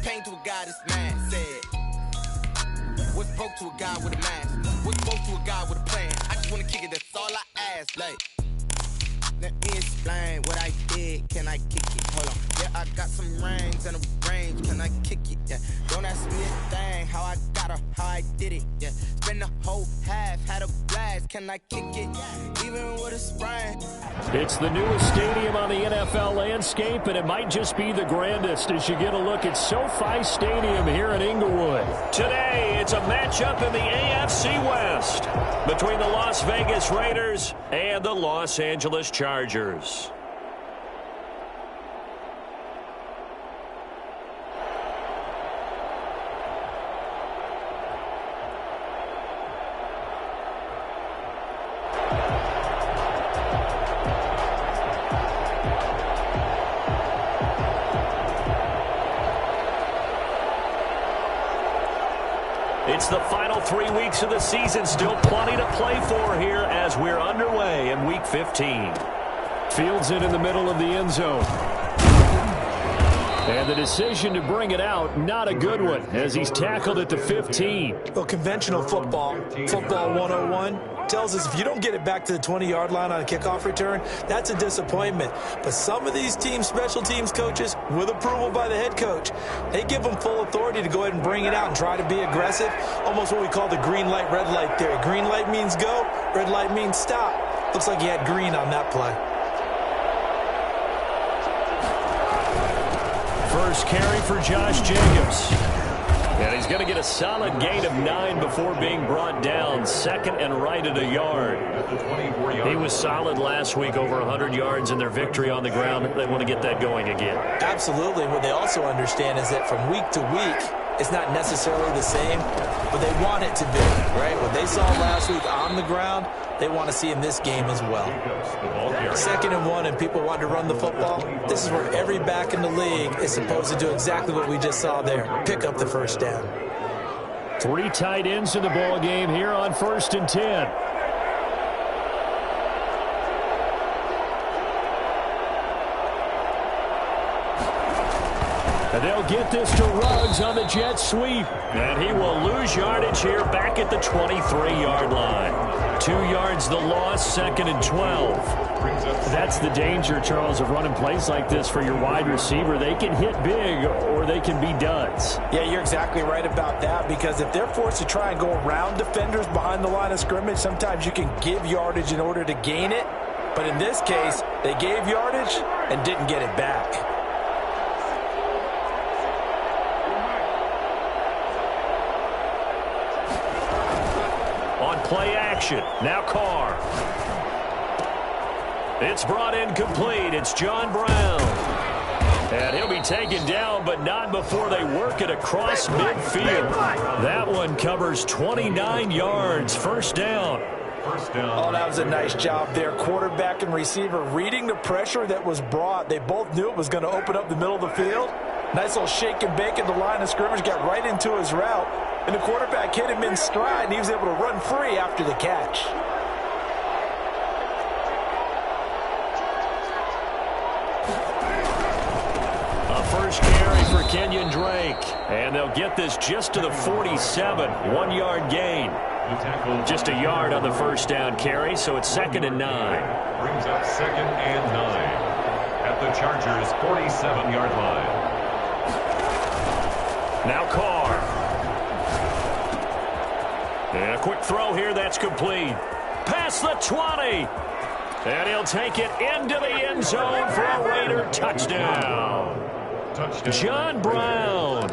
pain to a guy that's mad. Said, what's broke to a guy with a mask? What's broke to a guy with a plan? I just wanna kick it, that's all I ask. Like, let me explain what I did. Can I kick it? Hold on. Yeah, I got some rings and a range. Can I kick it? Yeah. Don't ask me a thing. How I got her, how I did it. Yeah. Spend the whole half, had a blast. Can I kick it? Even with a sprain. It's the newest stadium on the NFL landscape, and it might just be the grandest as you get a look at SoFi Stadium here in Inglewood. Today, it's a matchup in the AFC West between the Las Vegas Raiders and the Los Angeles Chargers. It's the final 3 weeks of the season. Still plenty to play for here as we're underway in Week 15. Fields it in the middle of the end zone. And the decision to bring it out, not a good one, as he's tackled at the 15. Well, conventional football 101, tells us if you don't get it back to the 20-yard line on a kickoff return, that's a disappointment. But some of these teams, special teams coaches, with approval by the head coach, they give them full authority to go ahead and bring it out and try to be aggressive. Almost what we call the green light, red light theory. Green light means go, red light means stop. Looks like he had green on that play. First carry for Josh Jacobs. And he's going to get a solid gain of 9 before being brought down. Second and right at a yard. He was solid last week, over 100 yards in their victory on the ground. They want to get that going again. Absolutely. What they also understand is that from week to week, it's not necessarily the same, but they want it to be, right? What they saw last week on the ground, they want to see in this game as well. 2nd and 1, and people want to run the football. This is where every back in the league is supposed to do exactly what we just saw there. Pick up the first down. 3 tight ends in the ball game here on 1st and 10. And they'll get this to Ruggs on the jet sweep. And he will lose yardage here back at the 23-yard line. 2 yards the loss, 2nd and 12. That's the danger, Charles, of running plays like this for your wide receiver. They can hit big or they can be duds. Yeah, you're exactly right about that, because if they're forced to try and go around defenders behind the line of scrimmage, sometimes you can give yardage in order to gain it. But in this case, they gave yardage and didn't get it back. Play action. Now Carr. It's brought in complete. It's John Brown. And he'll be taken down, but not before they work it across midfield. That one covers 29 yards. First down. Oh, that was a nice job there. Quarterback and receiver reading the pressure that was brought. They both knew it was going to open up the middle of the field. Nice little shake and bake at the line of scrimmage. Got right into his route. And the quarterback hit him in stride, and he was able to run free after the catch. A first carry for Kenyon Drake. And they'll get this just to the 47. 1-yard gain. Just a yard on the first down carry, so it's 2nd and 9. Brings up 2nd and 9 at the Chargers' 47-yard line. Now Carr. And a quick throw here, that's complete. Past the 20. And he'll take it into the end zone for a Raider touchdown. John Brown,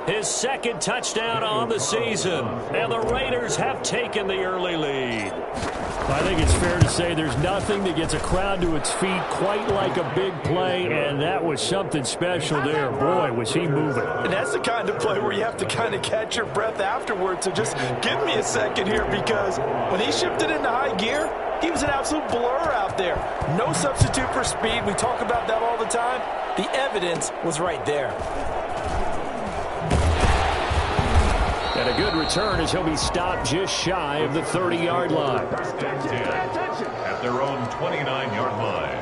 his 2nd touchdown on the season. And the Raiders have taken the early lead. I think it's fair to say there's nothing that gets a crowd to its feet quite like a big play, and that was something special there. Boy, was he moving. And that's the kind of play where you have to kind of catch your breath afterwards. So just give me a second here, because when he shifted into high gear, he was an absolute blur out there. No substitute for speed. We talk about that all the time. The evidence was right there. And a good return as he'll be stopped just shy of the 30-yard line. First and 10 at their own 29-yard line.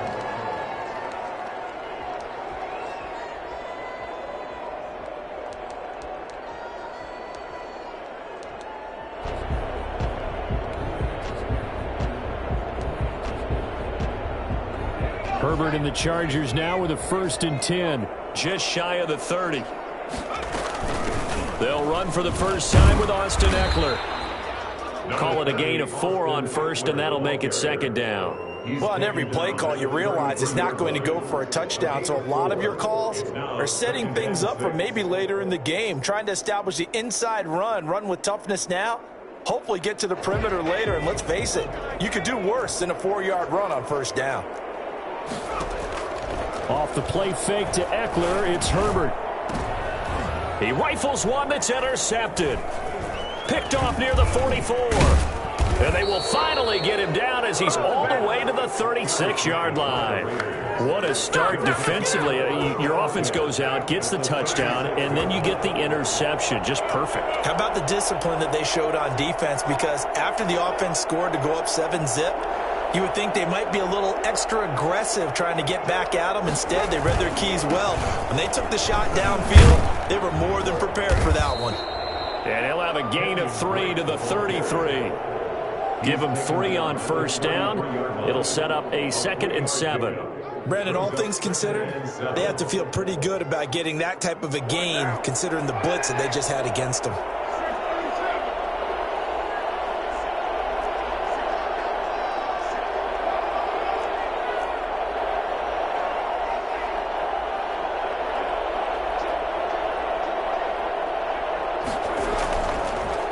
Herbert and the Chargers now with a 1st and 10. Just shy of the 30. They'll run for the first time with Austin Eckler. Call it a gain of 4 on 1st, and that'll make it 2nd down. Well, on every play call, you realize it's not going to go for a touchdown, so a lot of your calls are setting things up for maybe later in the game, trying to establish the inside run with toughness now, hopefully get to the perimeter later, and let's face it, you could do worse than a 4-yard run on 1st down. Off the play fake to Eckler, it's Herbert. He rifles one that's intercepted. Picked off near the 44. And they will finally get him down as he's all the way to the 36-yard line. What a start defensively. Your offense goes out, gets the touchdown, and then you get the interception. Just perfect. How about the discipline that they showed on defense? Because after the offense scored to go up 7-zip, you would think they might be a little extra aggressive trying to get back at them. Instead, they read their keys well. When they took the shot downfield, they were more than prepared for that one. And he'll have a gain of 3 to the 33. Give him 3 on 1st down. It'll set up a 2nd and 7. Brandon, all things considered, they have to feel pretty good about getting that type of a gain considering the blitz that they just had against them.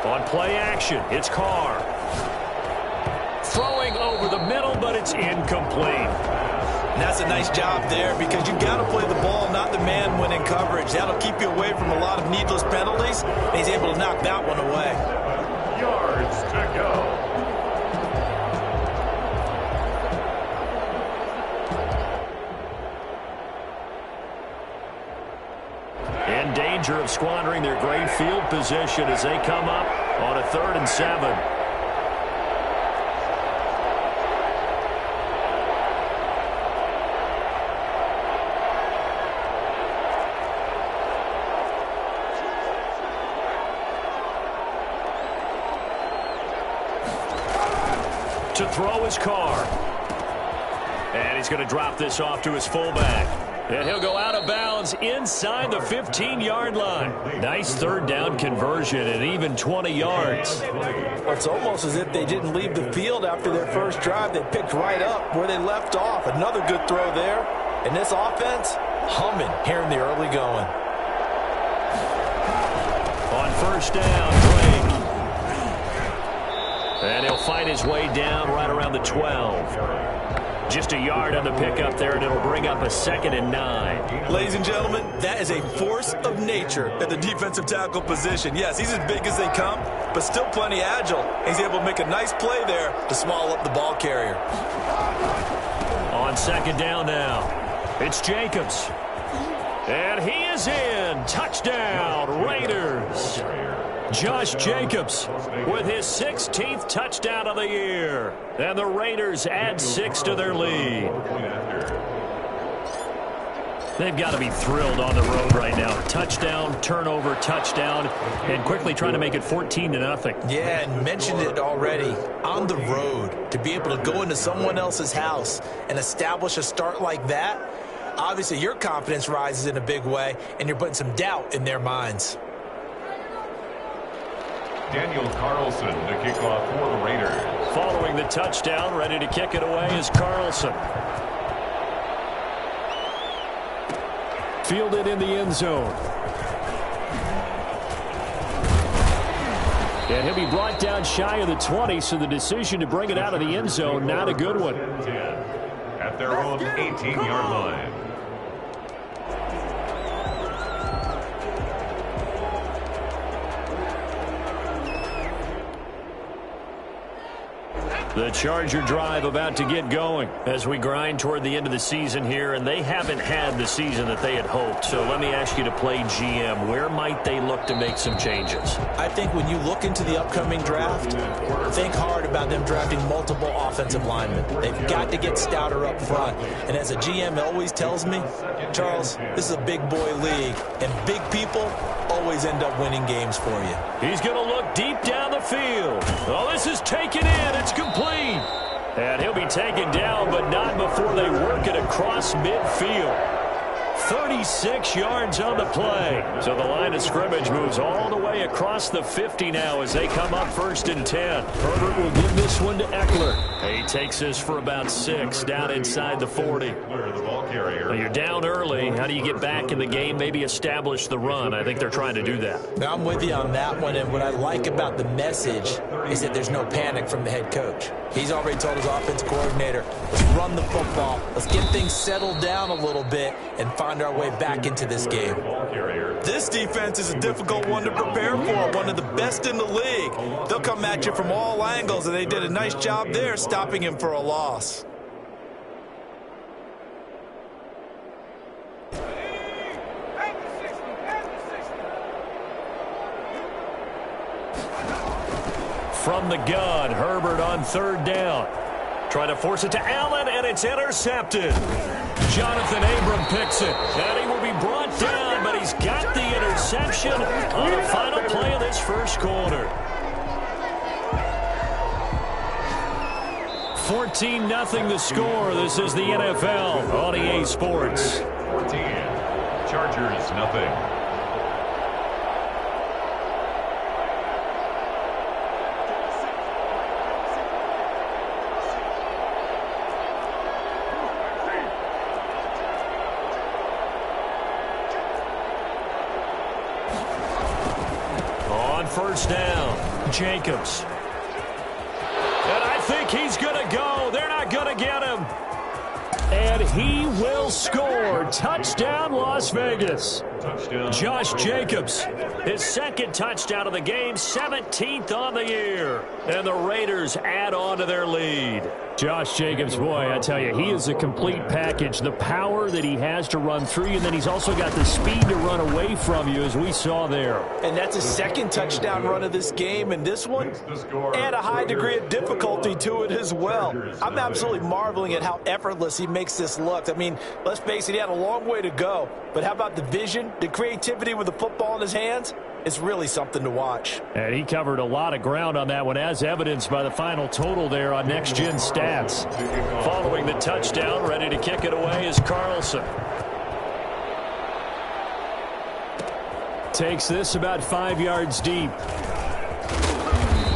On play action, it's Carr. Throwing over the middle, but it's incomplete. And that's a nice job there because you've got to play the ball, not the man when in coverage. That'll keep you away from a lot of needless penalties, and he's able to knock that one away. Yards to go. In danger of squandering their great field position as they come up on a 3rd and 7. To throw his Carr. And he's going to drop this off to his fullback. And he'll go out of bounds inside the 15-yard line. Nice 3rd down conversion and even 20 yards. Well, it's almost as if they didn't leave the field after their first drive. They picked right up where they left off. Another good throw there. And this offense, humming here in the early going. On 1st down, Drake. And he'll find his way down right around the 12. Just a yard on the pickup there, and it'll bring up a 2nd and 9. Ladies and gentlemen, that is a force of nature at the defensive tackle position. Yes, he's as big as they come, but still plenty agile. He's able to make a nice play there to swallow up the ball carrier. On 2nd down now, it's Jacobs. And he is in. Touchdown, Raiders. Josh Jacobs with his 16th touchdown of the year. And the Raiders add 6 to their lead. They've got to be thrilled on the road right now. Touchdown, turnover, touchdown, and quickly trying to make it 14-0. Yeah, and mentioned it already. On the road, to be able to go into someone else's house and establish a start like that, obviously your confidence rises in a big way, and you're putting some doubt in their minds. Daniel Carlson to kick off for the Raiders. Following the touchdown, ready to kick it away is Carlson. Fielded in the end zone. And he'll be brought down shy of the 20, so the decision to bring it out of the end zone, not a good one. At their own 18-yard line. The Charger drive about to get going as we grind toward the end of the season here, and they haven't had the season that they had hoped. So let me ask you to play GM. Where might they look to make some changes? I think when you look into the upcoming draft, think hard about them drafting multiple offensive linemen. They've got to get stouter up front. And as a GM always tells me, Charles, this is a big boy league, and big people always end up winning games for you. He's going to look deep down the field. Oh, this is taken in. It's complete. And he'll be taken down, but not before they work it across midfield. 36 yards on the play. So the line of scrimmage moves all the way across the 50 now as they come up 1st and 10. Herbert will give this one to Eckler. He takes this for about 6 down inside the 40. Well, you're down early. How do you get back in the game, maybe establish the run? I think they're trying to do that. Now, I'm with you on that one, and what I like about the message is that there's no panic from the head coach. He's already told his offense coordinator, let's run the football, let's get things settled down a little bit and find our way back into this game. This defense is a difficult one to prepare for, one of the best in the league. They'll come at you from all angles, and they did a nice job there stopping him for a loss. From the gun, Herbert on 3rd down. Trying to force it to Allen, and it's intercepted. Jonathan Abram picks it, and he will be brought down, but he's got the interception on the final play of this first quarter. 14-0 the score. This is the NFL on EA Sports. 14, Chargers nothing. First down, Jacobs. And I think he's going to go. They're not going to get him. And he will score. Touchdown, Las Vegas. Touchdown. Josh Jacobs, his 2nd touchdown of the game, 17th on the year. And the Raiders add on to their lead. Josh Jacobs, boy, I tell you, he is a complete package. The power that he has to run through you, and then he's also got the speed to run away from you, as we saw there. And that's his 2nd touchdown run of this game, and this one, and a high degree of difficulty to it as well. I'm absolutely marveling at how effortless he makes this look. I mean, let's face it, he had a long way to go, but how about the vision, the creativity with the football in his hands? It's really something to watch. And he covered a lot of ground on that one, as evidenced by the final total there on Next Gen Stats. Following the touchdown, ready to kick it away is Carlson. Takes this about 5 yards deep.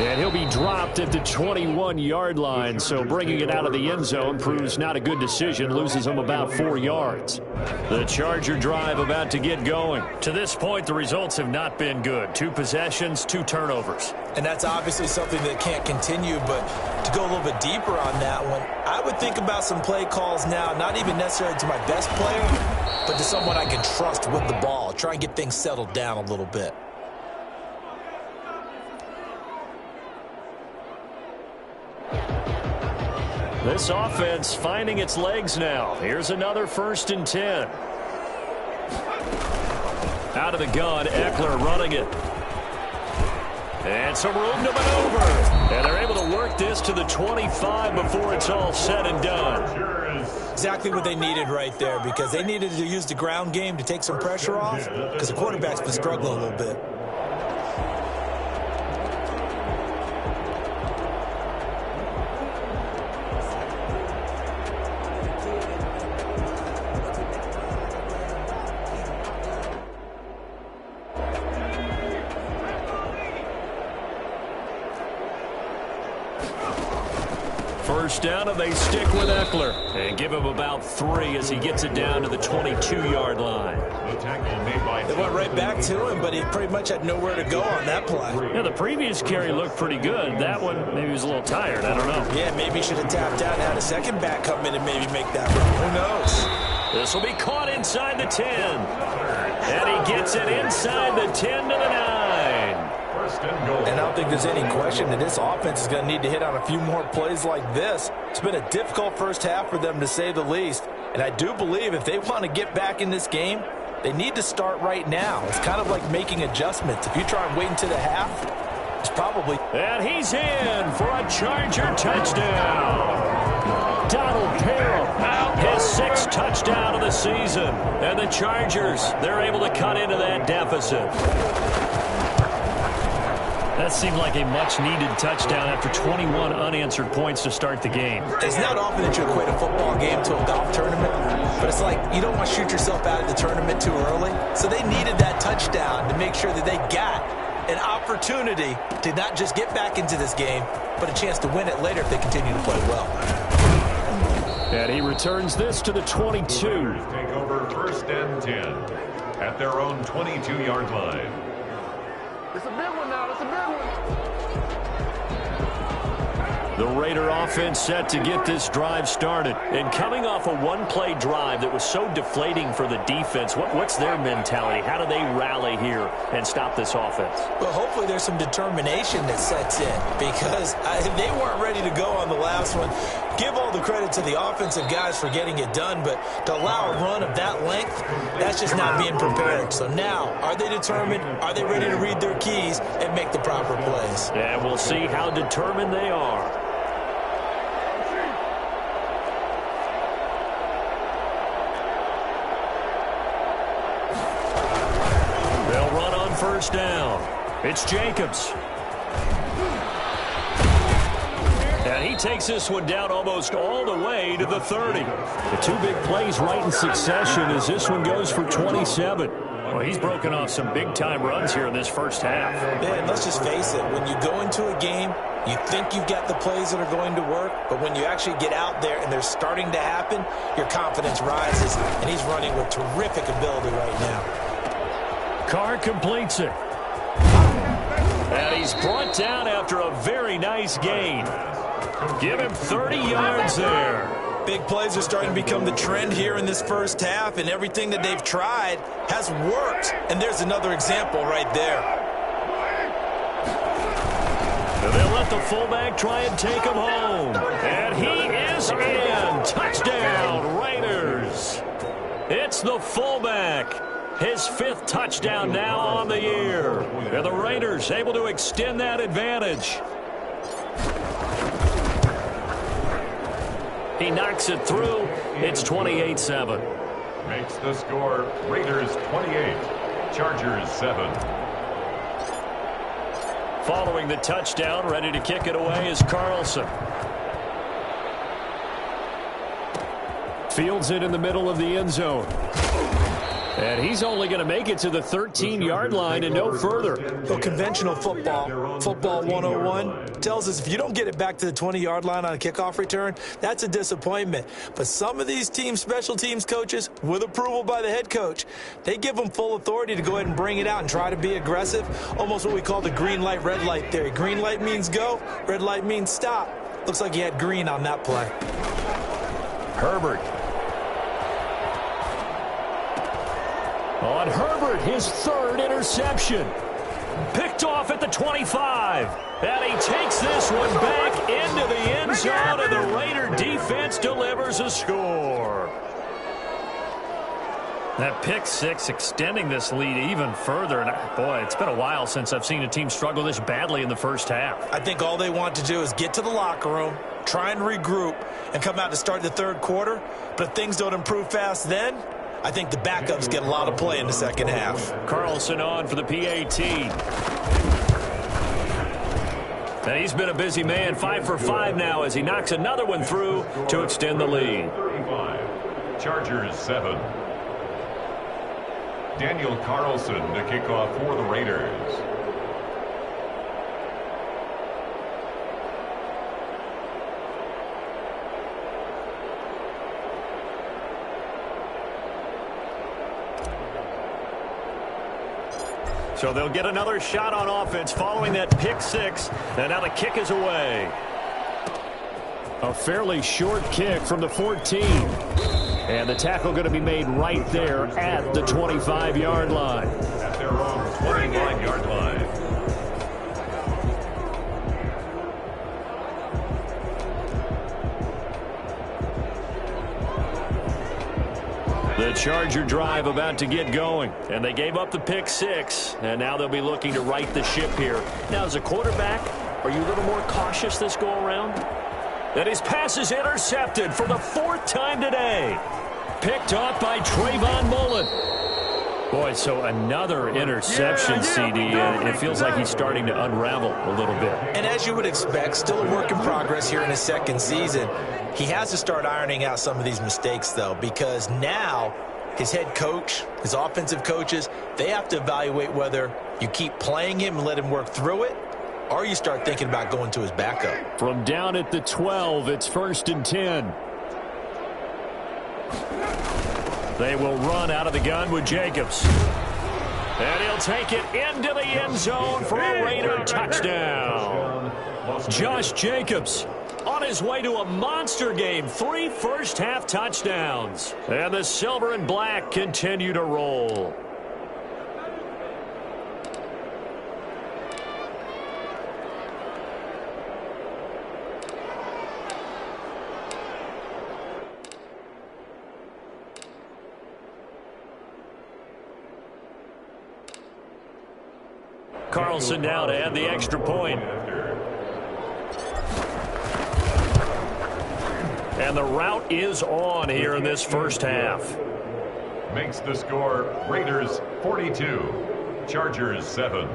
And he'll be dropped at the 21-yard line, so bringing it out of the end zone proves not a good decision, loses him about 4 yards. The Charger drive about to get going. To this point, the results have not been good. 2 possessions, 2 turnovers. And that's obviously something that can't continue, but to go a little bit deeper on that one, I would think about some play calls now, not even necessarily to my best player, but to someone I can trust with the ball. Try and get things settled down a little bit. This offense finding its legs now. Here's another 1st and 10. Out of the gun, Eckler running it. And some room to maneuver. And they're able to work this to the 25 before it's all said and done. Exactly what they needed right there, because they needed to use the ground game to take some pressure off, because the quarterback's been struggling a little bit. First down, and they stick with Eckler and give him about 3 as he gets it down to the 22-yard line. They went right back to him, but he pretty much had nowhere to go on that play. Yeah, the previous carry looked pretty good. That one, maybe he was a little tired. I don't know. Yeah, maybe he should have tapped out and had a second back come in and maybe make that run. Who knows? This will be caught inside the 10. And he gets it inside the 10 to the 9. And I don't think there's any question that this offense is going to need to hit on a few more plays like this. It's been a difficult first half for them, to say the least. And I do believe if they want to get back in this game, they need to start right now. It's kind of like making adjustments. If you try and wait until the half, it's probably... And he's in for a Charger touchdown. Donald Parham, his 6th touchdown of the season. And the Chargers, they're able to cut into that deficit. That seemed like a much-needed touchdown after 21 unanswered points to start the game. It's not often that you equate a football game to a golf tournament, but it's like you don't want to shoot yourself out of the tournament too early. So they needed that touchdown to make sure that they got an opportunity to not just get back into this game, but a chance to win it later if they continue to play well. And he returns this to the 22. Take over 1st and 10 at their own 22-yard line. It's a big one now. It's a big one. The Raider offense set to get this drive started. And coming off a one-play drive that was so deflating for the defense, what's their mentality? How do they rally here and stop this offense? Well, hopefully there's some determination that sets in because they weren't ready to go on the last one. Give all the credit to the offensive guys for getting it done, but to allow a run of that length, that's just not being prepared. So now, are they determined? Are they ready to read their keys and make the proper plays? And we'll see how determined they are. They'll run on 1st down. It's Jacobs. And he takes this one down almost all the way to the 30. The two big plays right in succession as this one goes for 27. Well, he's broken off some big-time runs here in this first half. Man, let's just face it. When you go into a game, you think you've got the plays that are going to work, but when you actually get out there and they're starting to happen, your confidence rises, and he's running with terrific ability right now. Carr completes it. And he's brought down after a very nice gain. Give him 30 yards there. Big plays are starting to become the trend here in this first half, and everything that they've tried has worked. And there's another example right there. And they'll let the fullback try and take him home. And he is in. Touchdown, Raiders. It's the fullback. His 5th touchdown now on the year. And the Raiders able to extend that advantage. He knocks it through. It's 28-7. Makes the score Raiders 28, Chargers 7. Following the touchdown, ready to kick it away is Carlson. Fields it in the middle of the end zone. And he's only going to make it to the 13-yard line and no further. Well, conventional football 101, tells us if you don't get it back to the 20-yard line on a kickoff return, that's a disappointment. But some of these special teams coaches, with approval by the head coach, they give them full authority to go ahead and bring it out and try to be aggressive, almost what we call the green light, red light theory. Green light means go, red light means stop. Looks like he had green on that play. Herbert. On Herbert, his 3rd interception. Picked off at the 25. And he takes this one back into the end zone, and the Raider defense delivers a score. That pick 6 extending this lead even further. And boy, it's been a while since I've seen a team struggle this badly in the first half. I think all they want to do is get to the locker room, try and regroup, and come out to start the 3rd quarter. But if things don't improve fast then, I think the backups get a lot of play in the second half. Carlson on for the PAT. And he's been a busy man, 5 for 5 now as he knocks another one through to extend the lead. 35, Chargers 7. Daniel Carlson to kick off for the Raiders. So they'll get another shot on offense following that pick 6. And now the kick is away. A fairly short kick from the 14. And the tackle going to be made right there at the 25-yard line. At their own 29-yard line. The Charger drive about to get going, and they gave up the pick 6, and now they'll be looking to right the ship here. Now, as a quarterback, are you a little more cautious this go-around? And his pass is intercepted for the 4th time today. Picked off by Trayvon Mullen. Boy, so another interception, CD, and it feels like he's starting to unravel a little bit. And as you would expect, still a work in progress here in his second season. He has to start ironing out some of these mistakes, though, because now his head coach, his offensive coaches, they have to evaluate whether you keep playing him and let him work through it, or you start thinking about going to his backup. From down at the 12, it's 1st and 10. They will run out of the gun with Jacobs. And he'll take it into the end zone for a Raider touchdown. Josh Jacobs on his way to a monster game. 3 first-half touchdowns. And the silver and black continue to roll. Carlson now to add the extra point. And the route is on here in this first half. Makes the score Raiders 42, Chargers 7.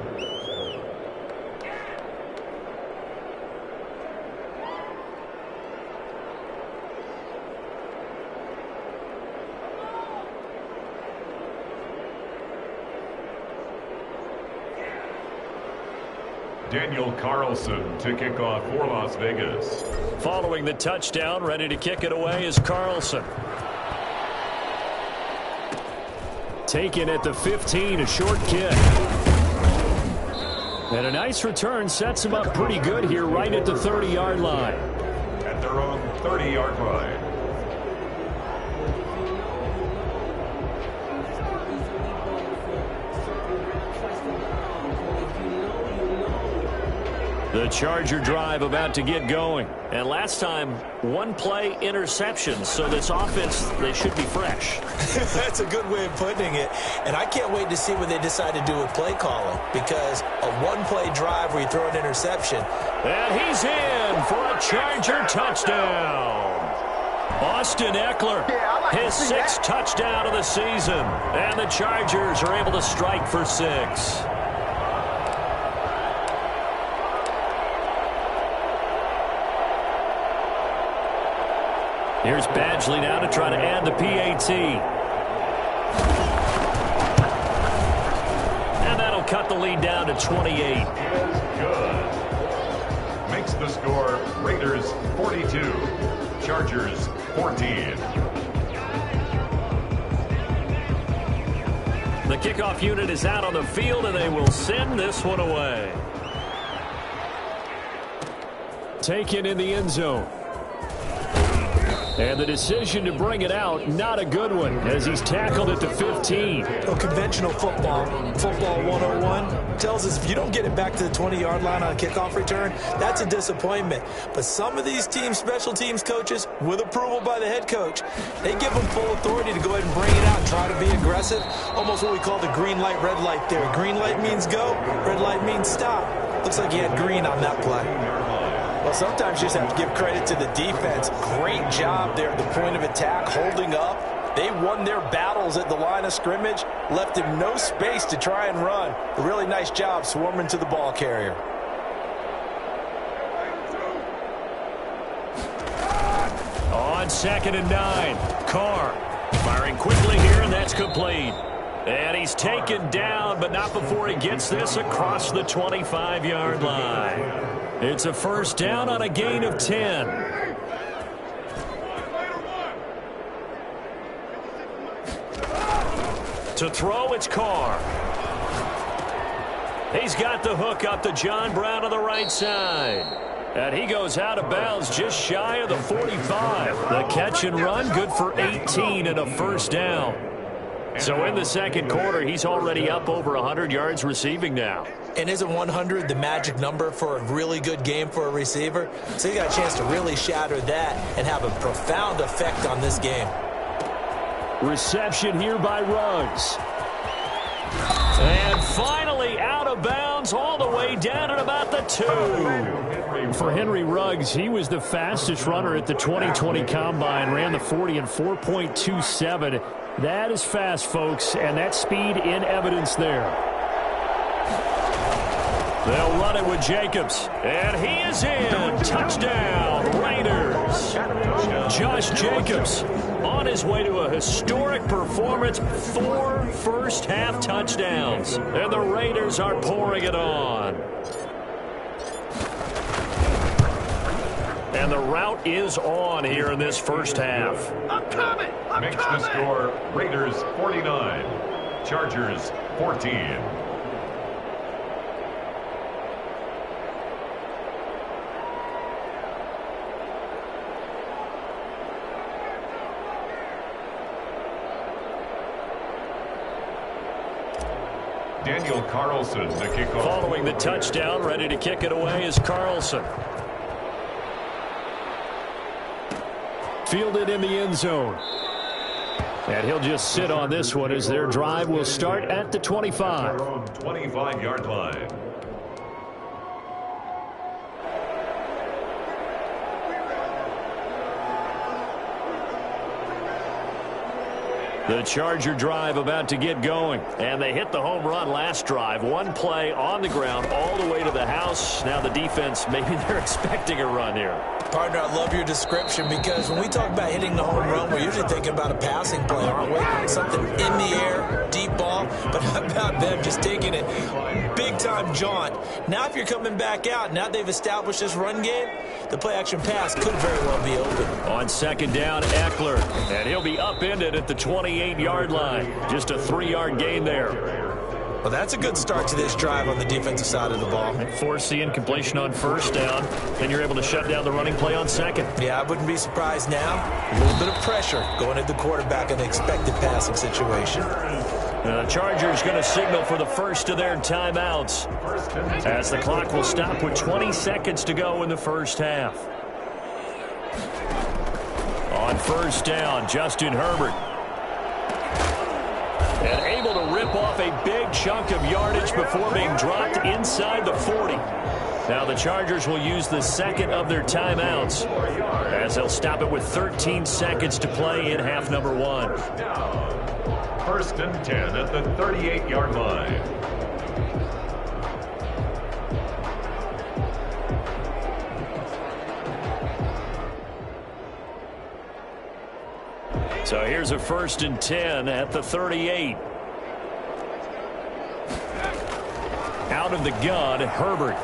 Daniel Carlson to kick off for Las Vegas. Following the touchdown, ready to kick it away is Carlson. Taken at the 15, a short kick. And a nice return sets him up pretty good here right at the 30-yard line. At their own 30-yard line. The Charger drive about to get going. And last time, one-play interceptions. So this offense, they should be fresh. That's a good way of putting it. And I can't wait to see what they decide to do with play calling. Because a one-play drive where you throw an interception. And he's in for a Charger touchdown. Austin Eckler, his 6th touchdown of the season. And the Chargers are able to strike for 6. Here's Badgley now to try to add the PAT. And that'll cut the lead down to 28. Good. Makes the score Raiders 42, Chargers 14. The kickoff unit is out on the field, and they will send this one away. Taken in the end zone. And the decision to bring it out, not a good one, as he's tackled at the 15. Well, conventional football 101, tells us if you don't get it back to the 20-yard line on a kickoff return, that's a disappointment. But some of these special teams coaches, with approval by the head coach, they give them full authority to go ahead and bring it out and try to be aggressive. Almost what we call the green light, red light theory. Green light means go, red light means stop. Looks like he had green on that play. Well, sometimes you just have to give credit to the defense. Great job there at the point of attack, holding up. They won their battles at the line of scrimmage, left him no space to try and run. A really nice job swarming to the ball carrier. On 2nd and 9, Carr firing quickly here, and that's complete. And he's taken down, but not before he gets this across the 25-yard line. It's a first down on a gain of 10. To throw, it's Carr. He's got the hook up to John Brown on the right side. And he goes out of bounds just shy of the 45. The catch and run, good for 18 and a first down. So in the second quarter, he's already up over 100 yards receiving now. And isn't 100 the magic number for a really good game for a receiver? So you got a chance to really shatter that and have a profound effect on this game. Reception here by Ruggs. And finally out of bounds touchdowns all the way down at about the 2. For Henry Ruggs, he was the fastest runner at the 2020 Combine, ran the 40 in 4.27. That is fast, folks, and that speed in evidence there. They'll run it with Jacobs, and he is in. Touchdown, Raiders. Josh Jacobs on his way to a historic performance, 4 first-half touchdowns, and the Raiders are pouring it on. And the route is on here in this first half. I'm coming! Makes the score Raiders 49, Chargers 14. Daniel Carlson, the kickoff. Following the touchdown, ready to kick it away is Carlson. Fielded in the end zone. And he'll just sit on this one as their drive will start at the 25. 25-yard line. The Charger drive about to get going. And they hit the home run last drive. One play on the ground all the way to the house. Now the defense, maybe they're expecting a run here. Partner, I love your description because when we talk about hitting the home run, we're usually thinking about a passing play, aren't we? Something in the air, deep ball. But how about them just taking it big-time jaunt? Now if you're coming back out, now they've established this run game, the play-action pass could very well be open. On second down, Eckler. And he'll be upended at the 28-yard line. Just a 3-yard gain there. Well, that's a good start to this drive on the defensive side of the ball. Force the incompletion on first down, and you're able to shut down the running play on second. Yeah, I wouldn't be surprised now. A little bit of pressure going at the quarterback in an expected passing situation. The Chargers going to signal for the first of their timeouts as the clock will stop with 20 seconds to go in the first half. On first down, Justin Herbert. And able to rip off a big chunk of yardage before being dropped inside the 40. Now the Chargers will use the second of their timeouts as they'll stop it with 13 seconds to play in half number 1. First and 10 at the 38-yard line. So here's a first and 10 at the 38. Out of the gun, Herbert.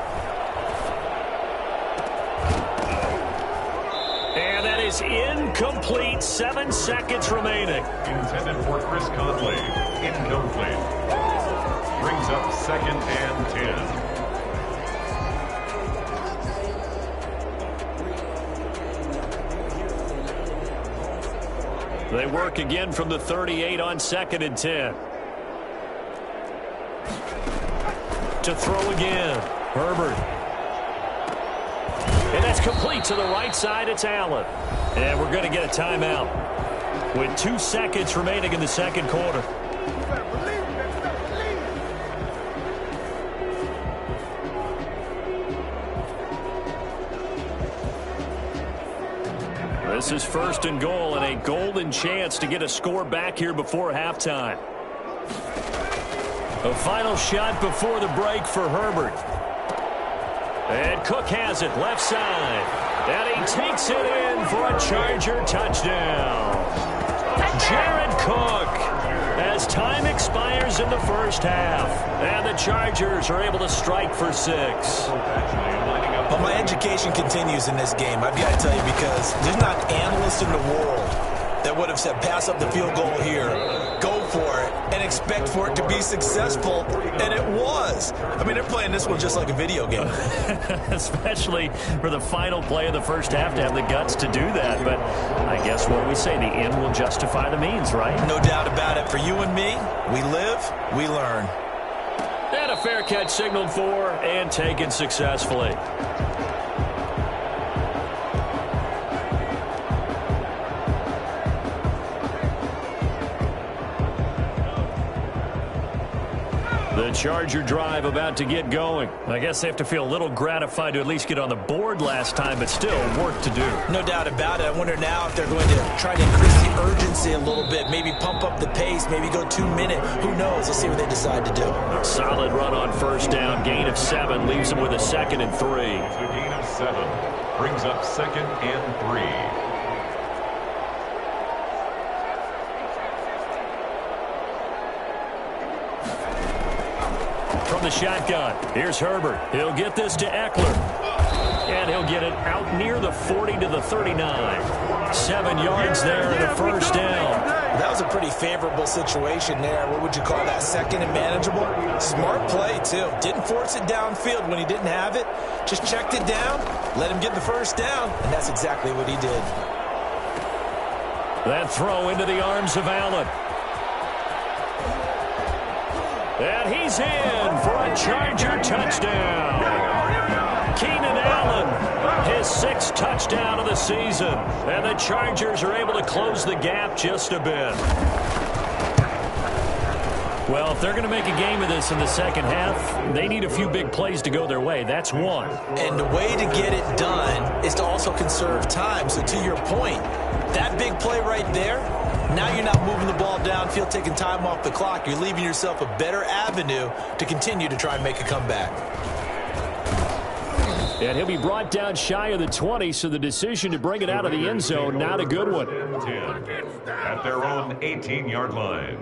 And that is incomplete. 7 seconds remaining. Intended for Chris Conley. Incomplete. Brings up second and 10. They work again from the 38 on second and 10. To throw again, Herbert. And that's complete to the right side. It's Allen. And we're going to get a timeout with 2 seconds remaining in the second quarter. This is first and goal and a golden chance to get a score back here before halftime. A final shot before the break for Herbert. And Cook has it left side. And he takes it in for a Charger touchdown. Jared Cook as time expires in the first half. And the Chargers are able to strike for 6. Well, my education continues in this game. I've got to tell you, because there's not an analyst in the world that would have said pass up the field goal here, go for it, and expect for it to be successful, and it was. I mean, they're playing this one just like a video game. Especially for the final play of the first half to have the guts to do that. But I guess what do we say? The end will justify the means, right? No doubt about it. For you and me, we live, we learn. And a fair catch signaled for and taken successfully. The The Charger drive about to get going. I guess they have to feel a little gratified to at least get on the board last time, but still work to do. No doubt about it. I wonder now if they're going to try to increase the urgency a little bit, maybe pump up the pace, maybe go 2-minute. Who knows? Let's see what they decide to do. A solid run on first down. Gain of 7 leaves them with a 2nd and 3. A gain of 7 brings up 2nd and 3. From the shotgun, here's Herbert. He'll get this to Eckler. And he'll get it out near the 40 to the 39. 7 yards there and a first down. That was a pretty favorable situation there. What would you call that? 2nd and manageable? Smart play, too. Didn't force it downfield when he didn't have it. Just checked it down, let him get the first down, and that's exactly what he did. That throw into the arms of Allen. And he's in for a Charger touchdown. Keenan Allen, his 6th touchdown of the season. And the Chargers are able to close the gap just a bit. Well, if they're going to make a game of this in the second half, they need a few big plays to go their way. That's one. And the way to get it done is to also conserve time. So to your point, that big play right there, now you're not moving the ball downfield, taking time off the clock. You're leaving yourself a better avenue to continue to try and make a comeback. And he'll be brought down shy of the 20, so the decision to bring it out of the end zone, not a good one. 10 at their own 18-yard line.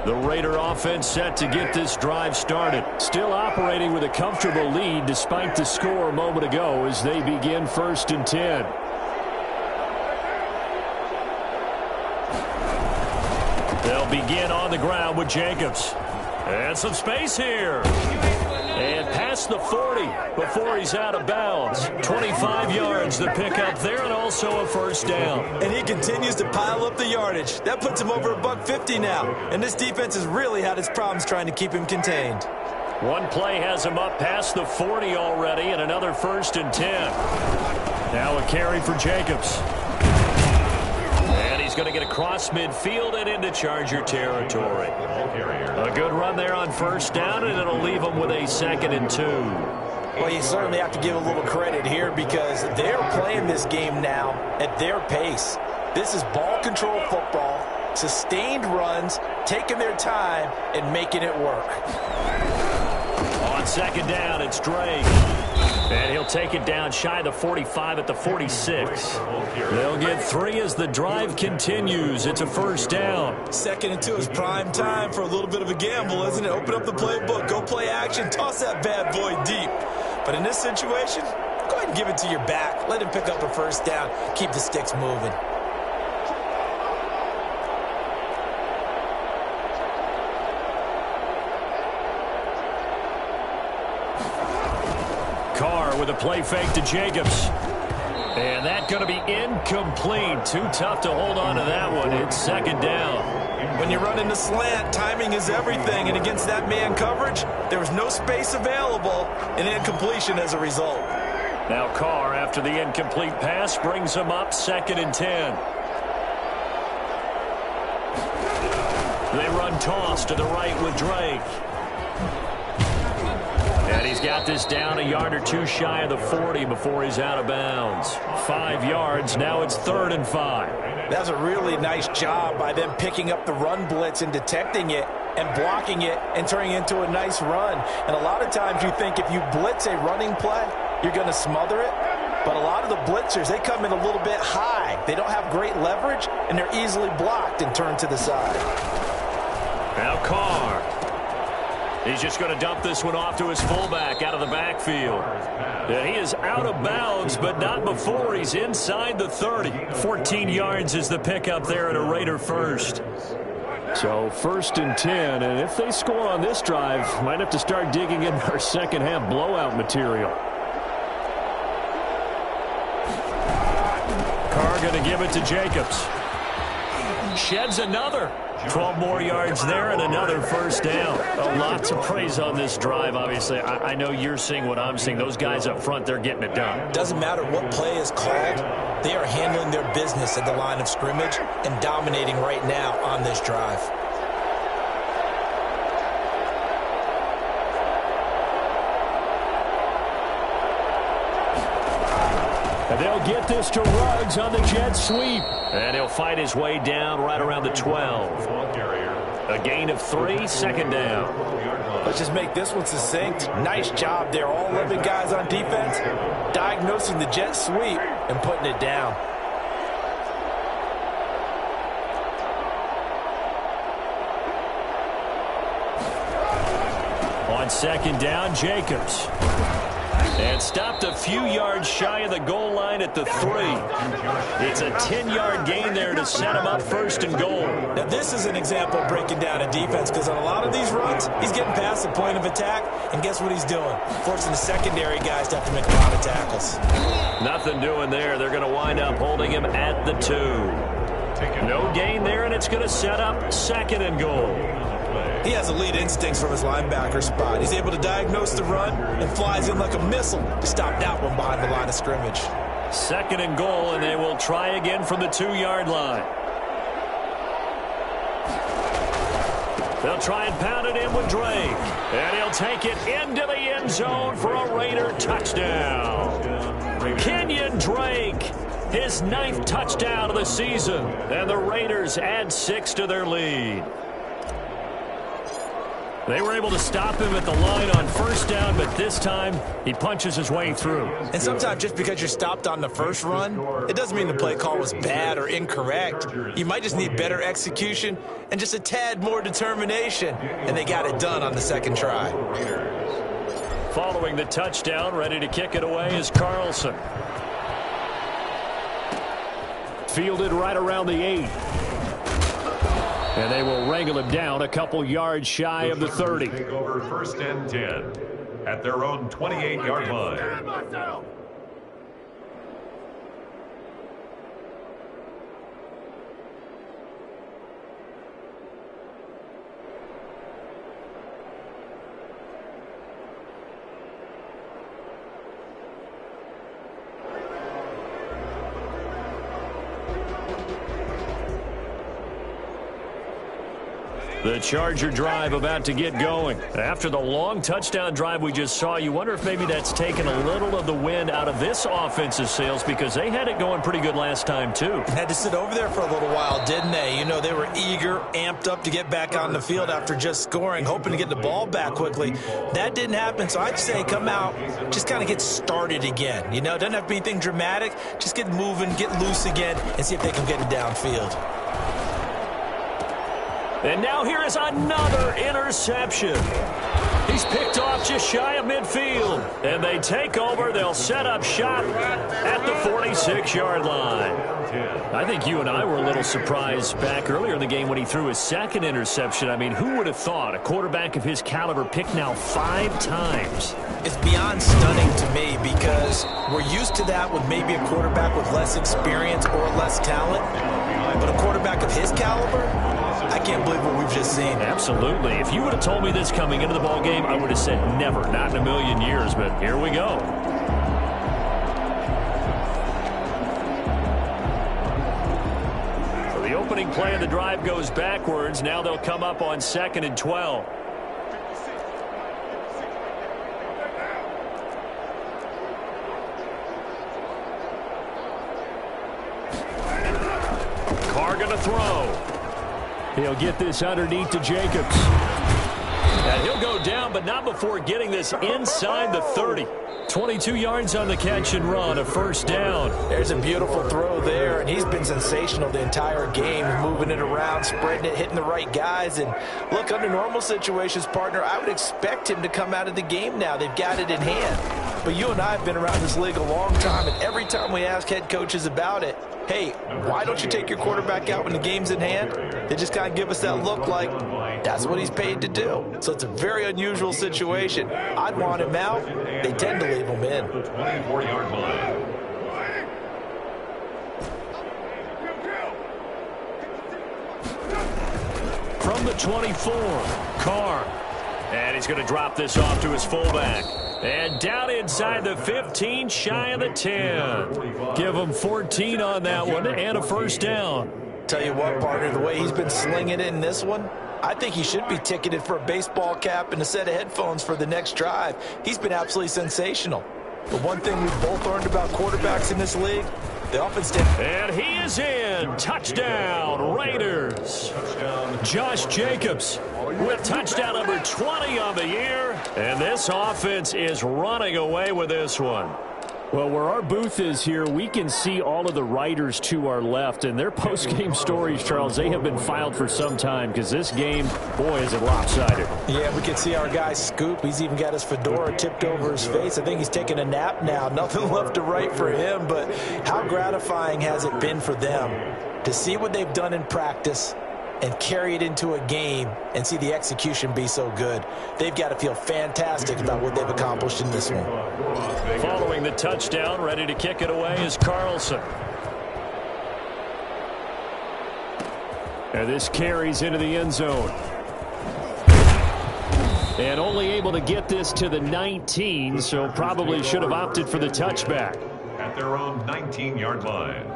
The Raider offense set to get this drive started. Still operating with a comfortable lead despite the score a moment ago as they begin 1st and 10. They'll begin on the ground with Jacobs. And some space here. And past the 40 before he's out of bounds. 25 yards the pickup there and also a first down. And he continues to pile up the yardage. That puts him over $150 now. And this defense has really had its problems trying to keep him contained. One play has him up past the 40 already and another 1st and 10. Now a carry for Jacobs. And he's going to get across midfield and into Charger territory. A good run there on first down, and it'll leave them with a 2nd and 2. Well, you certainly have to give a little credit here because they're playing this game now at their pace. This is ball control football, sustained runs, taking their time, and making it work. On 2nd down, it's Drake. And he'll take it down shy of the 45 at the 46. They'll get 3 as the drive continues. It's a first down. 2nd and 2 is prime time for a little bit of a gamble, isn't it? Open up the playbook, go play action, toss that bad boy deep. But in this situation, go ahead and give it to your back. Let him pick up a first down. Keep the sticks moving. Carr with a play fake to Jacobs. And that's going to be incomplete. Too tough to hold on to that one. It's 2nd down. When you run into slant, timing is everything. And against that man coverage, there was no space available, and incompletion as a result. Now Carr, after the incomplete pass, brings him up 2nd and 10. They run toss to the right with Drake. And he's got this down a yard or 2 shy of the 40 before he's out of bounds. 5 yards. Now it's 3rd and 5. That's a really nice job by them picking up the run blitz and detecting it and blocking it and turning it into a nice run. And a lot of times you think if you blitz a running play, you're going to smother it. But a lot of the blitzers, they come in a little bit high. They don't have great leverage, and they're easily blocked and turned to the side. Now Carr. He's just going to dump this one off to his fullback out of the backfield. Yeah, he is out of bounds, but not before he's inside the 30. 14 yards is the pickup there at a Raider first. So 1st and 10, and if they score on this drive, might have to start digging in our second half blowout material. Carr going to give it to Jacobs. Sheds another. 12 more yards there and another first down. Lots of praise on this drive, obviously. I know you're seeing what I'm seeing. Those guys up front, they're getting it done. Doesn't matter what play is called. They are handling their business at the line of scrimmage and dominating right now on this drive. And they'll get this to Ruggs on the jet sweep. And he'll fight his way down right around the 12. A gain of 3, second down. Let's just make this one succinct. Nice job there. All 11 guys on defense diagnosing the jet sweep and putting it down. On second down, Jacobs. And stopped a few yards shy of the goal line at the 3. It's a 10-yard gain there to set him up first and goal. Now, this is an example of breaking down a defense because on a lot of these runs, he's getting past the point of attack, and guess what he's doing? Forcing the secondary guys to have to make a lot of tackles. Nothing doing there. They're going to wind up holding him at the 2. No gain there, and it's going to set up second and goal. He has elite instincts from his linebacker spot. He's able to diagnose the run and flies in like a missile to stop that one behind the line of scrimmage. Second and goal, and they will try again from the 2-yard line. They'll try and pound it in with Drake. And he'll take it into the end zone for a Raider touchdown. Kenyon Drake, his 9th touchdown of the season. And the Raiders add 6 to their lead. They were able to stop him at the line on first down, but this time he punches his way through. And sometimes just because you're stopped on the first run, it doesn't mean the play call was bad or incorrect. You might just need better execution and just a tad more determination, and they got it done on the second try. Following the touchdown, ready to kick it away is Carlson. Fielded right around the 8. And they will wrangle him down a couple yards shy of the 30. Take over first and 10 at their own 28-yard line. The Charger drive about to get going. After the long touchdown drive we just saw, you wonder if maybe that's taken a little of the wind out of this offensive sails because they had it going pretty good last time too. Had to sit over there for a little while, didn't they? You know, they were eager, amped up to get back on the field after just scoring, hoping to get the ball back quickly. That didn't happen, so I'd say come out, just kind of get started again. You know, doesn't have to be anything dramatic. Just get moving, get loose again, and see if they can get it downfield. And now here is another interception. He's picked off just shy of midfield. And they take over. They'll set up shop at the 46-yard line. I think you and I were a little surprised back earlier in the game when he threw his second interception. I mean, who would have thought a quarterback of his caliber picked now 5 times? It's beyond stunning to me because we're used to that with maybe a quarterback with less experience or less talent. But a quarterback of his caliber, I can't believe what we've just seen. Absolutely. If you would have told me this coming into the ball game, I would have said never, not in a million years. But here we go. So the opening play of the drive goes backwards. Now they'll come up on 2nd and 12. Carr going to throw. He'll get this underneath to Jacobs. And he'll go down, but not before getting this inside the 30. 22 yards on the catch and run, a first down. There's a beautiful throw there, and he's been sensational the entire game, moving it around, spreading it, hitting the right guys. And look, under normal situations, partner, I would expect him to come out of the game now. They've got it in hand. But you and I have been around this league a long time, and every time we ask head coaches about it, hey, why don't you take your quarterback out when the game's in hand? They just kind of give us that look like that's what he's paid to do. So it's a very unusual situation. I'd want him out. They tend to leave him in. 24-yard line. from the 24. Carr. And he's going to drop this off to his fullback. And down inside the 15, shy of the 10. Give him 14 on that one and a first down. Tell you what, partner, the way he's been slinging it in this one, I think he should be ticketed for a baseball cap and a set of headphones for the next drive. He's been absolutely sensational. But one thing we've both learned about quarterbacks in this league, the offense did. And he is in. Touchdown, Raiders. Josh Jacobs with touchdown number 20 on the year. And this offense is running away with this one. Well, where our booth is here, we can see all of the writers to our left. And their post-game stories, Charles, they have been filed for some time because this game, boy, is it lopsided. Yeah, we can see our guy Scoop. He's even got his fedora tipped over his face. I think he's taking a nap now. Nothing left to write for him. But how gratifying has it been for them to see what they've done in practice and carry it into a game and see the execution be so good? They've got to feel fantastic about what they've accomplished in this one. Following the touchdown, ready to kick it away is Carlson. And this carries into the end zone. And only able to get this to the 19, so probably should have opted for the touchback. At their own 19-yard line.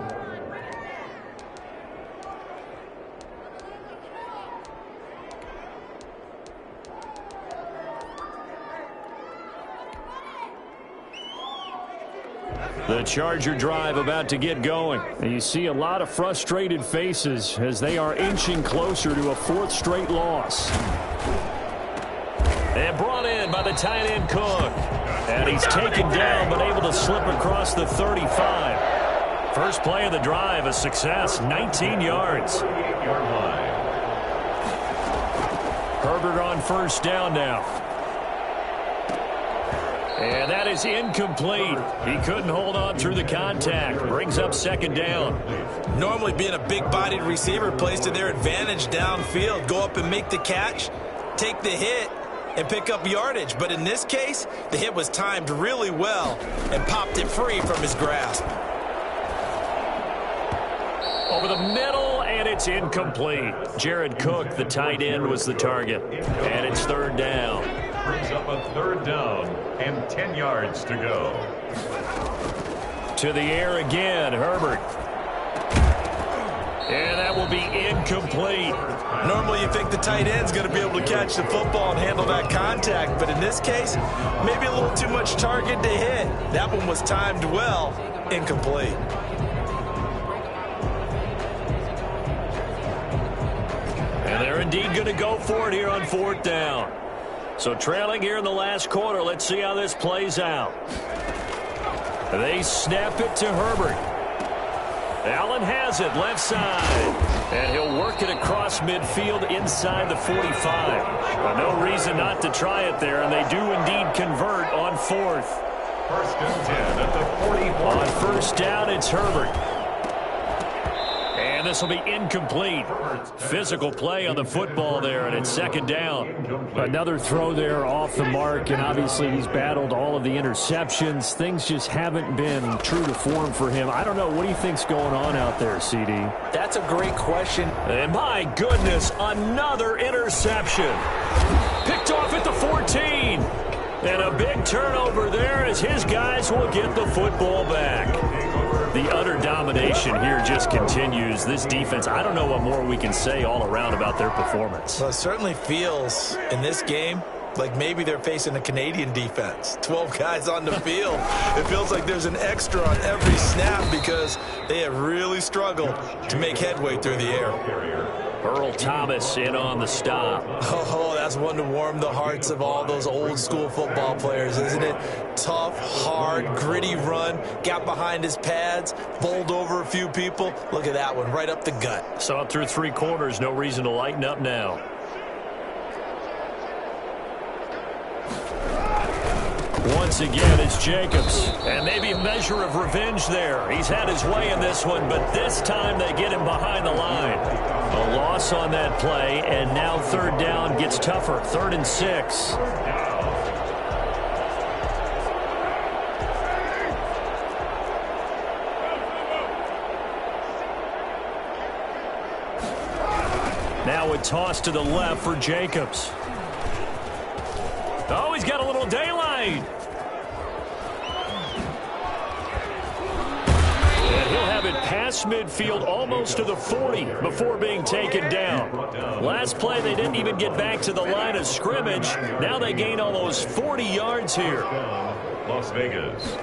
The Charger drive about to get going. And you see a lot of frustrated faces as they are inching closer to a fourth straight loss. And brought in by the tight end Cook. And he's taken down but able to slip across the 35. First play of the drive, a success, 19 yards. Herbert on first down now. And that is incomplete. He couldn't hold on through the contact. Brings up second down. Normally being a big-bodied receiver plays to their advantage downfield. Go up and make the catch, take the hit, and pick up yardage. But in this case, the hit was timed really well and popped it free from his grasp. Over the middle, and it's incomplete. Jared Cook, the tight end, was the target. And it's third down. Brings up a third down and 10 yards to go. To the air again, Herbert. And that will be incomplete. Normally you think the tight end's going to be able to catch the football and handle that contact, but in this case, maybe a little too much target to hit. That one was timed well, incomplete. And they're indeed going to go for it here on fourth down. So trailing here in the last quarter, let's see how this plays out. They snap it to Herbert. Allen has it left side. And he'll work it across midfield inside the 45. But no reason not to try it there, and they do indeed convert on fourth. First and 10 at the 44. On first down, it's Herbert. And this will be incomplete. Physical play on the football there, and it's second down. Another throw there off the mark, and obviously he's battled all of the interceptions. Things just haven't been true to form for him. I don't know. What do you think's going on out there, CD? That's a great question. And my goodness, another interception. Picked off at the 14. And a big turnover there as his guys will get the football back. The utter domination here just continues. This defense, I don't know what more we can say all around about their performance. Well, it certainly feels in this game like maybe they're facing a Canadian defense. 12 guys on the field. It feels like there's an extra on every snap because they have really struggled to make headway through the air. Earl Thomas in on the stop. Oh, that's one to warm the hearts of all those old school football players, isn't it? Tough, hard, gritty run. Got behind his pads, bowled over a few people. Look at that one, right up the gut. Saw it through three quarters. No reason to lighten up now. Once again, it's Jacobs. And maybe a measure of revenge there. He's had his way in this one, but this time they get him behind the line. A loss on that play, and now third down gets tougher. 3rd and 6. Now a toss to the left for Jacobs. Oh, he's got a little daylight. And he'll have it past midfield almost to the 40 before being taken down. Last play, they didn't even get back to the line of scrimmage. Now they gain almost 40 yards here. Las Vegas.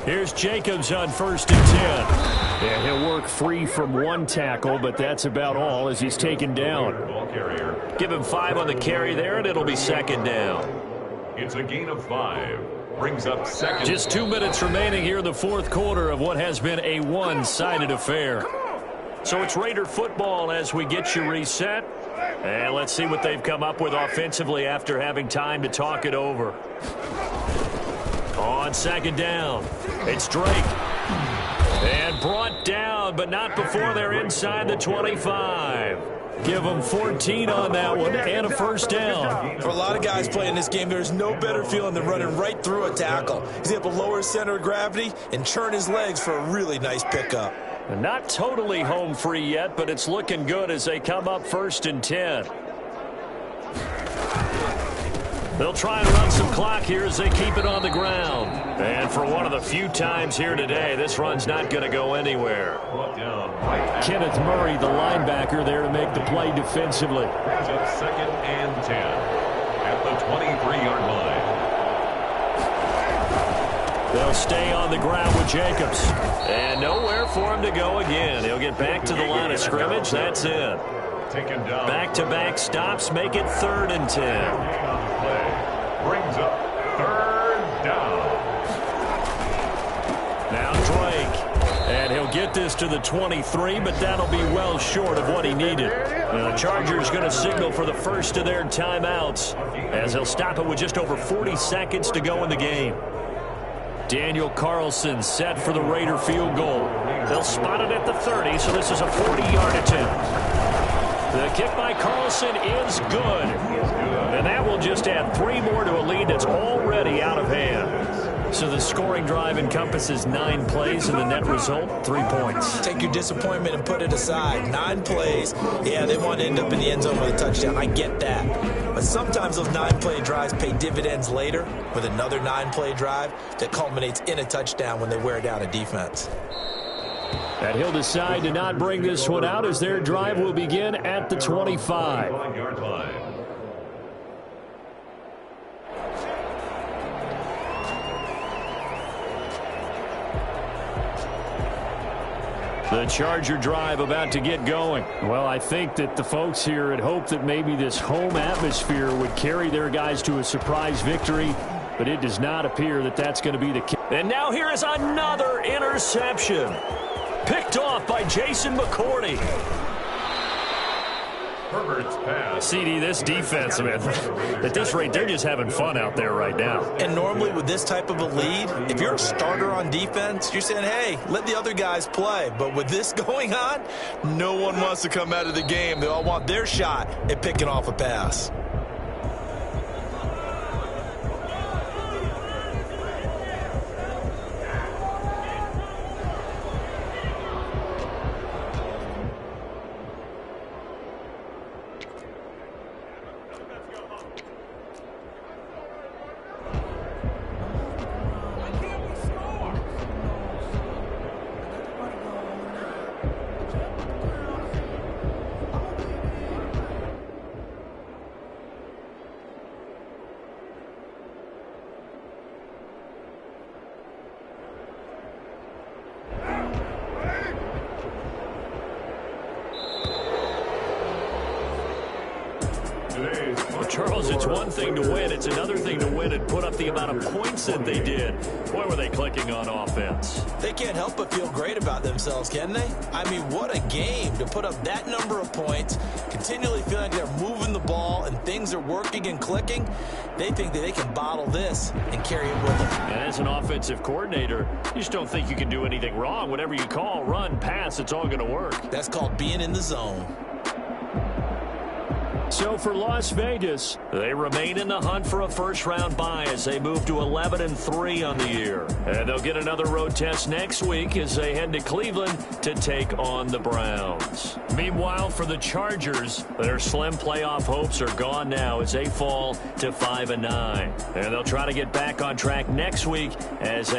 Here's Jacobs on 1st and 10. Yeah, he'll work free from one tackle, but that's about all as he's taken down. Ball carrier. Give him 5 on the carry there, and it'll be 2nd down. It's a gain of 5. Brings up 2nd. Just 2 minutes remaining here in the 4th quarter of what has been a one-sided affair. So it's Raider football as we get you reset. And let's see what they've come up with offensively after having time to talk it over. On 2nd down, it's Drake. And brought down, but not before they're inside the 25. Give them 14 on that one and a 1st down. For a lot of guys playing this game, there's no better feeling than running right through a tackle. He's able to lower his center of gravity and churn his legs for a really nice pickup. And not totally home free yet, but it's looking good as they come up 1st and 10. They'll try and run some clock here as they keep it on the ground. And for one of the few times here today, this run's not going to go anywhere. Kenneth Murray, the linebacker, there to make the play defensively. Brings up 2nd and 10 at the 23-yard line. They'll stay on the ground with Jacobs. And nowhere for him to go again. He'll get back to the line of scrimmage. That's it. Back-to-back stops make it 3rd and 10. Brings up 3rd down. Now Drake. And he'll get this to the 23, but that'll be well short of what he needed. The Chargers going to signal for the first of their timeouts as they'll stop it with just over 40 seconds to go in the game. Daniel Carlson set for the Raider field goal. They'll spot it at the 30, so this is a 40-yard attempt. The kick by Carlson is good. And that will just add 3 more to a lead that's already out of hand. So the scoring drive encompasses 9 plays, and the net result, 3 points. Take your disappointment and put it aside. 9 plays. Yeah, they want to end up in the end zone with a touchdown. I get that. But sometimes those 9-play drives pay dividends later with another 9-play drive that culminates in a touchdown when they wear down a defense. And he'll decide to not bring this one out as their drive will begin at the 25. The Charger drive about to get going. Well, I think that the folks here had hoped that maybe this home atmosphere would carry their guys to a surprise victory, but it does not appear that that's going to be the case. And now here is another interception. Picked off by Jason McCourty. Herbert's pass. CD, this defense, man, at this rate, they're just having fun out there right now. And normally with this type of a lead, if you're a starter on defense, you're saying, hey, let the other guys play. But with this going on, no one wants to come out of the game. They all want their shot at picking off a pass. Charles, it's one thing to win. It's another thing to win and put up the amount of points that they did. Boy, were they clicking on offense. They can't help but feel great about themselves, can they? I mean, what a game to put up that number of points, continually feeling like they're moving the ball and things are working and clicking. They think that they can bottle this and carry it with them. And as an offensive coordinator, you just don't think you can do anything wrong. Whatever you call, run, pass, it's all going to work. That's called being in the zone. So for Las Vegas, they remain in the hunt for a first-round bye as they move to 11-3 on the year. And they'll get another road test next week as they head to Cleveland to take on the Browns. Meanwhile, for the Chargers, their slim playoff hopes are gone now as they fall to 5-9. And they'll try to get back on track next week as they